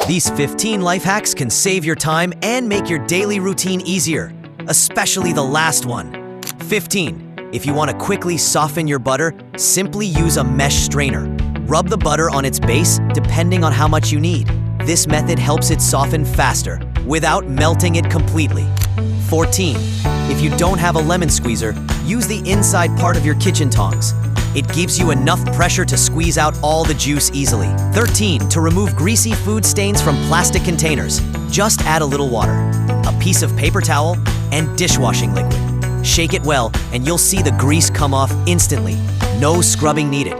These 15 life hacks can save your time and make your daily routine easier, especially the last one. 15. If you want to quickly soften your butter, simply use a mesh strainer. Rub the butter on its base depending on how much you need. This method helps it soften faster without melting it completely. 14. If you don't have a lemon squeezer, use the inside part of your kitchen tongs. It gives you enough pressure to squeeze out all the juice easily. 13. To remove greasy food stains from plastic containers, just add a little water, a piece of paper towel, and dishwashing liquid. Shake it well, and you'll see the grease come off instantly. No scrubbing needed.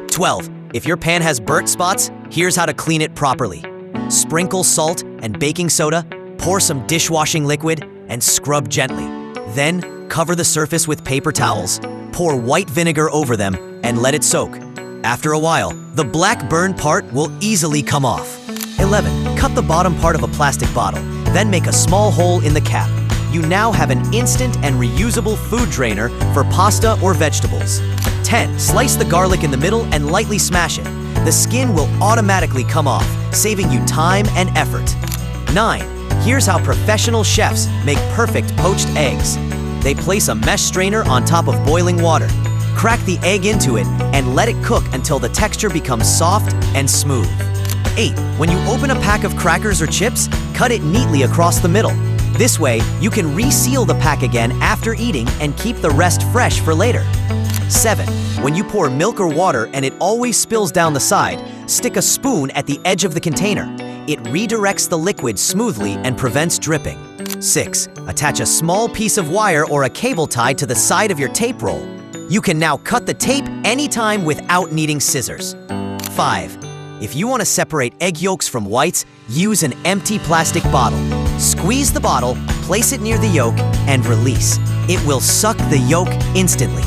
12. If your pan has burnt spots, here's how to clean it properly. Sprinkle salt and baking soda, pour some dishwashing liquid, and scrub gently. Then, cover the surface with paper towels. Pour white vinegar over them and let it soak. After a while, the black burned part will easily come off. 11. Cut the bottom part of a plastic bottle, then make a small hole in the cap. You now have an instant and reusable food drainer for pasta or vegetables. 10. Slice the garlic in the middle and lightly smash it. The skin will automatically come off, saving you time and effort. 9. Here's how professional chefs make perfect poached eggs. They place a mesh strainer on top of boiling water. Crack the egg into it and let it cook until the texture becomes soft and smooth. 8. When you open a pack of crackers or chips, cut it neatly across the middle. This way, you can reseal the pack again after eating and keep the rest fresh for later. 7. When you pour milk or water and it always spills down the side, stick a spoon at the edge of the container. It redirects the liquid smoothly and prevents dripping. 6. Attach a small piece of wire or a cable tie to the side of your tape roll. You can now cut the tape anytime without needing scissors. 5. If you want to separate egg yolks from whites, use an empty plastic bottle. Squeeze the bottle, place it near the yolk, and release. It will suck the yolk instantly.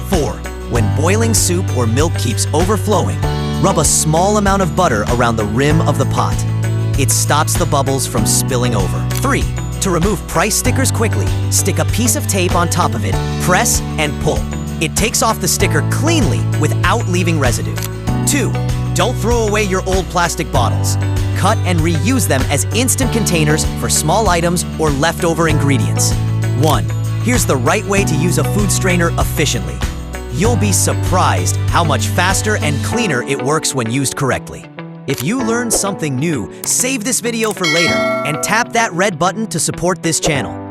4. When boiling soup or milk keeps overflowing, rub a small amount of butter around the rim of the pot. It stops the bubbles from spilling over. 3. To remove price stickers quickly, stick a piece of tape on top of it, press, and pull. It takes off the sticker cleanly without leaving residue. 2. Don't throw away your old plastic bottles. Cut and reuse them as instant containers for small items or leftover ingredients. 1. Here's the right way to use a food strainer efficiently. You'll be surprised how much faster and cleaner it works when used correctly. If you learned something new, save this video for later and tap that red button to support this channel.